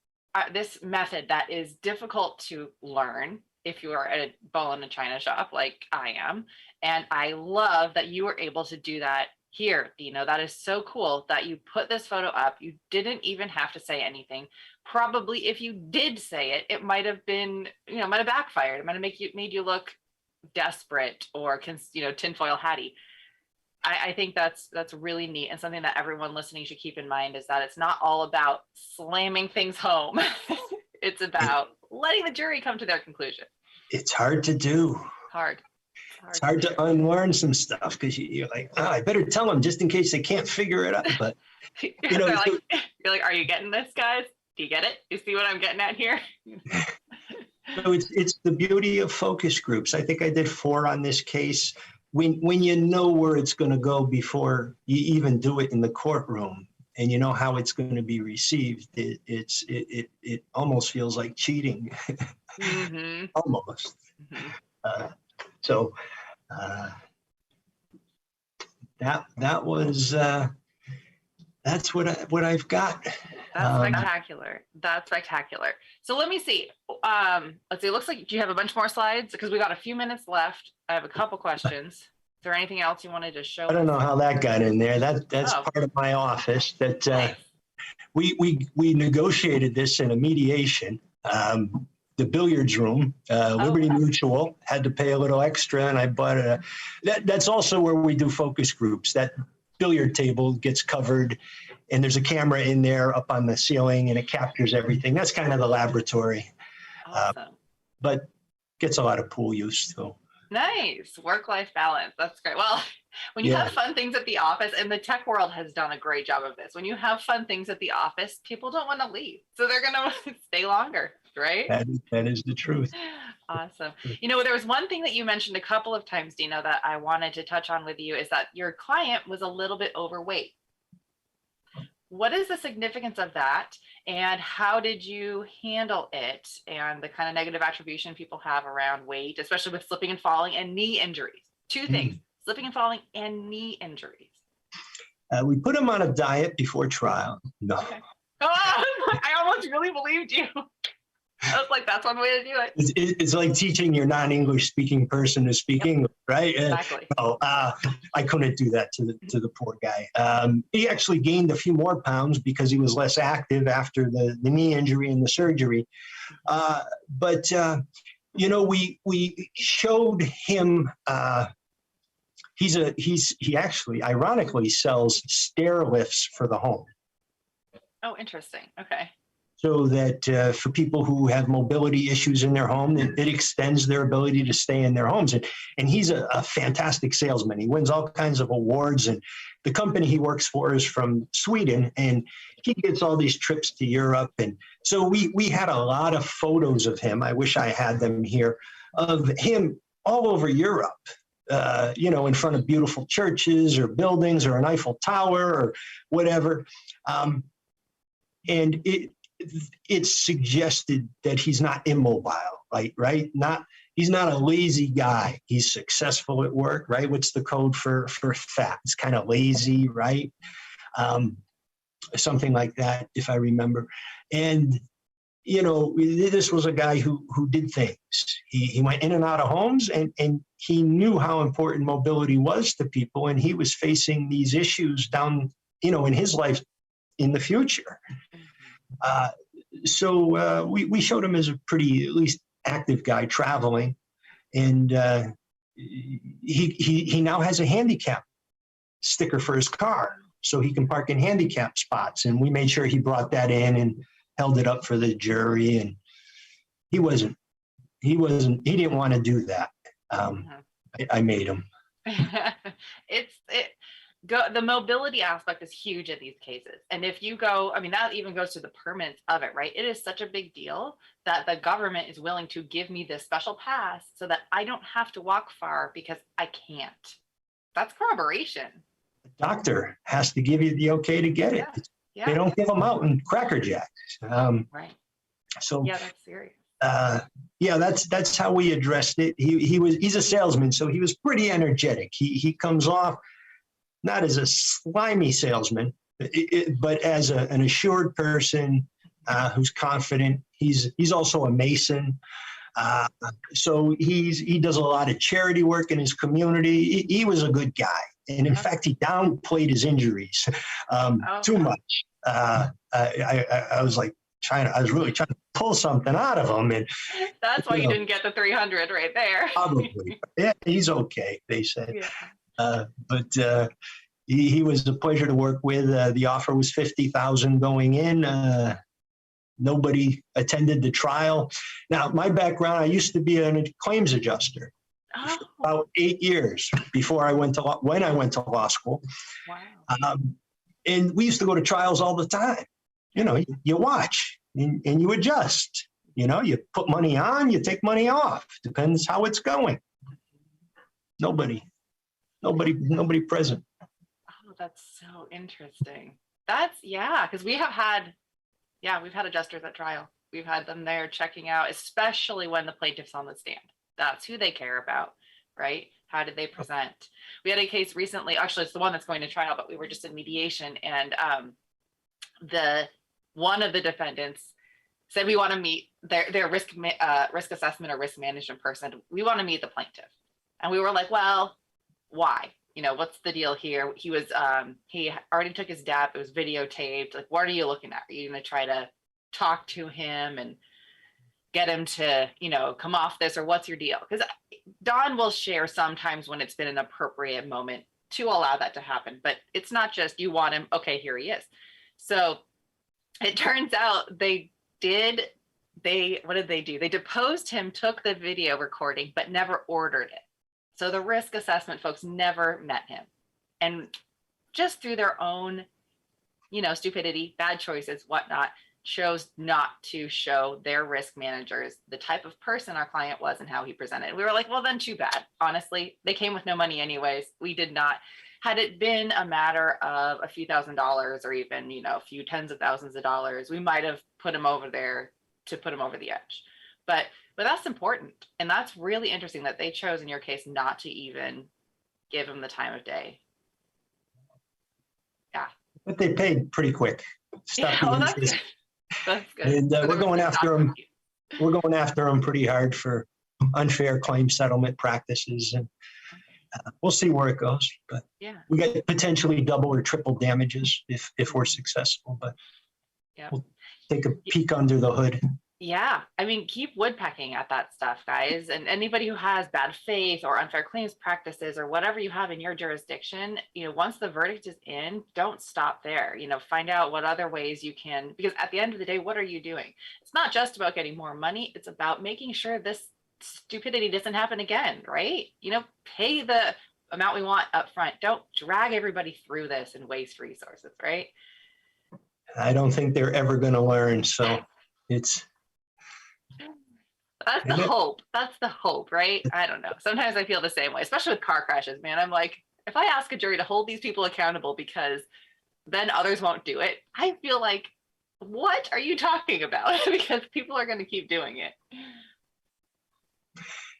this method that is difficult to learn if you are at a bowl in a china shop like I am. And I love that you were able to do that here, Dino. That is so cool that you put this photo up. You didn't even have to say anything. Probably if you did say it, it might have been, might have backfired. It might have made you look desperate or, tinfoil hatty. I think that's really neat, and something that everyone listening should keep in mind is that it's not all about slamming things home. It's about letting the jury come to their conclusion. It's hard to do. It's hard to unlearn some stuff because you're like, oh, I better tell them just in case they can't figure it out. But you're like, are you getting this, guys? Do you get it? You see what I'm getting at here? So it's the beauty of focus groups. I think I did 4 on this case. When you know where it's going to go before you even do it in the courtroom, and you know how it's going to be received, it almost feels like cheating. Mm-hmm. Almost. Mm-hmm. So that was that's what I've got. That's spectacular. That's spectacular. So let me see. Let's see. It looks like, do you have a bunch more slides? Because we got a few minutes left. I have a couple questions. Is there anything else you wanted to show? I don't know how that got in there. That's part of my office. That Nice. we negotiated this in a mediation. The billiards room, Liberty Mutual, had to pay a little extra, and I bought that's also where we do focus groups. That billiard table gets covered, and there's a camera in there up on the ceiling, and it captures everything. That's kind of the laboratory. Awesome. But gets a lot of pool use too. Nice. Work-life balance. That's great. Well, when you have fun things at the office, and the tech world has done a great job of this, when you have fun things at the office, people don't want to leave. So they're going to stay longer, right? That is the truth. Awesome. There was one thing that you mentioned a couple of times, Dino, that I wanted to touch on with you, is that your client was a little bit overweight. What is the significance of that, and how did you handle it, and the kind of negative attribution people have around weight, especially with slipping and falling and knee injuries? 2 things, slipping and falling and knee injuries. We put him on a diet before trial. No. Okay. Oh, I almost really believed you. I was like, that's one way to do it. It's like teaching your non-English speaking person to speak English, right? Exactly. I couldn't do that to the poor guy. He actually gained a few more pounds because he was less active after the knee injury and the surgery. But we showed him. He actually, ironically, sells stair lifts for the home. Oh, interesting. Okay. So that for people who have mobility issues in their home, it extends their ability to stay in their homes. And he's a fantastic salesman. He wins all kinds of awards. And the company he works for is from Sweden, and he gets all these trips to Europe. And so we had a lot of photos of him. I wish I had them here, of him all over Europe, in front of beautiful churches or buildings or an Eiffel Tower or whatever. And it suggested that he's not immobile, right? He's not a lazy guy. He's successful at work, right? What's the code for fat? It's kind of lazy, right? Something like that, if I remember. And this was a guy who did things. He went in and out of homes, and he knew how important mobility was to people, and he was facing these issues down in his life in the future. So we showed him as a pretty, at least, active guy traveling, and he now has a handicap sticker for his car, so he can park in handicap spots. And we made sure he brought that in and held it up for the jury. And he didn't want to do that. I made him. The mobility aspect is huge in these cases. And if you go, I mean, that even goes to the permanence of it, right? It is such a big deal that the government is willing to give me this special pass so that I don't have to walk far because I can't. That's corroboration. The doctor has to give you the okay to get it. Yeah. They don't give them out in Cracker Jacks. Right. So yeah, that's serious. That's how we addressed it. He's a salesman, so he was pretty energetic. He comes off not as a slimy salesman, but as an assured person who's confident. He's also a Mason. So he does a lot of charity work in his community. He was a good guy. And in fact, he downplayed his injuries too much. I was really trying to pull something out of him. And that's why you didn't get the 300 right there. Probably. Yeah, he's okay, they said. Yeah. But he was a pleasure to work with. The offer was $50,000 going in. Nobody attended the trial. Now, my background, I used to be a claims adjuster. For about 8 years before when I went to law school. Wow. And we used to go to trials all the time. You watch and you adjust. You put money on, you take money off. Depends how it's going. Nobody present. Oh, that's so interesting. Because we've had adjusters at trial. We've had them there checking out, especially when the plaintiff's on the stand. That's who they care about, right? How did they present? We had a case recently, actually it's the one that's going to trial, but we were just in mediation, and one of the defendants said, we want to meet their risk assessment or risk management person. We want to meet the plaintiff. And we were like, well, why? What's the deal here? He already took his DAP. It was videotaped. Like, what are you looking at? Are you going to try to talk to him and get him to, come off this, or what's your deal? Because Don will share sometimes when it's been an appropriate moment to allow that to happen, but it's not just you want him, okay, here he is. So it turns out what did they do? They deposed him, took the video recording, but never ordered it. So the risk assessment folks never met him. And just through their own, stupidity, bad choices, whatnot, chose not to show their risk managers the type of person our client was and how he presented. We were like, well, then too bad. Honestly, they came with no money anyways. We did not. Had it been a matter of a few $1,000s or even, a few tens of thousands of dollars, we might have put him over there to put him over the edge. But that's important. And that's really interesting that they chose in your case not to even give him the time of day. Yeah. But they paid pretty quick. That's good. That's good. And we're going after them. We're going after them pretty hard for unfair claim settlement practices, and we'll see where it goes. But we got potentially double or triple damages if we're successful. But we'll take a peek under the hood. Yeah, I mean, keep woodpecking at that stuff, guys. And anybody who has bad faith or unfair claims practices or whatever you have in your jurisdiction, once the verdict is in, don't stop there. Find out what other ways you can, because at the end of the day, what are you doing? It's not just about getting more money. It's about making sure this stupidity doesn't happen again, right? Pay the amount we want up front. Don't drag everybody through this and waste resources, right? I don't think they're ever going to learn. So that's the hope. That's the hope, right? I don't know. Sometimes I feel the same way, especially with car crashes, man. I'm like, if I ask a jury to hold these people accountable because then others won't do it, I feel like, what are you talking about? Because people are going to keep doing it.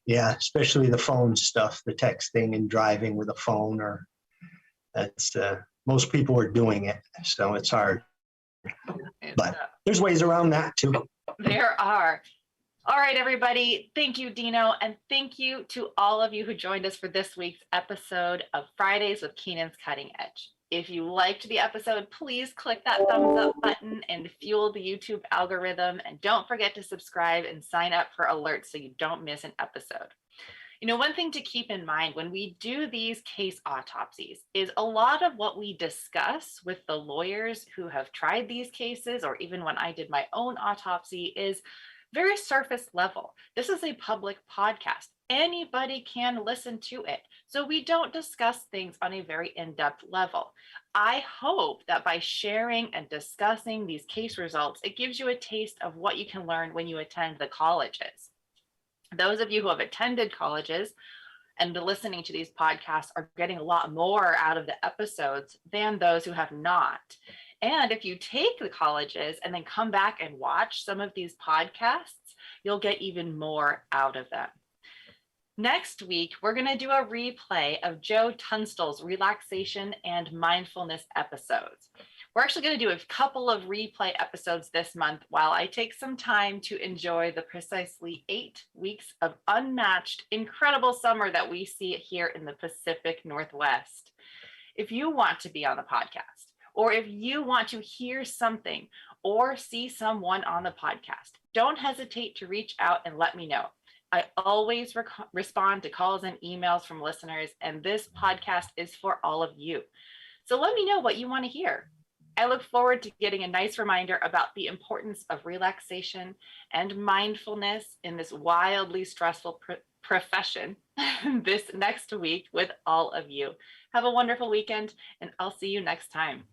Yeah, especially the phone stuff, the texting and driving with a phone, most people are doing it. So it's hard. But there's ways around that too. There are. All right, everybody. Thank you, Dino. And thank you to all of you who joined us for this week's episode of Fridays with Keenan's Cutting Edge. If you liked the episode, please click that thumbs up button and fuel the YouTube algorithm. And don't forget to subscribe and sign up for alerts so you don't miss an episode. One thing to keep in mind when we do these case autopsies is a lot of what we discuss with the lawyers who have tried these cases, or even when I did my own autopsy, is very surface level. This is a public podcast. Anybody can listen to it. So we don't discuss things on a very in-depth level. I hope that by sharing and discussing these case results, it gives you a taste of what you can learn when you attend the colleges. Those of you who have attended colleges and listening to these podcasts are getting a lot more out of the episodes than those who have not. And if you take the colleges and then come back and watch some of these podcasts, you'll get even more out of them. Next week, we're going to do a replay of Joe Tunstall's relaxation and mindfulness episodes. We're actually going to do a couple of replay episodes this month while I take some time to enjoy the precisely 8 weeks of unmatched, incredible summer that we see here in the Pacific Northwest. If you want to be on the podcast, or if you want to hear something or see someone on the podcast, don't hesitate to reach out and let me know. I always respond to calls and emails from listeners, and this podcast is for all of you. So let me know what you want to hear. I look forward to getting a nice reminder about the importance of relaxation and mindfulness in this wildly stressful profession this next week with all of you. Have a wonderful weekend, and I'll see you next time.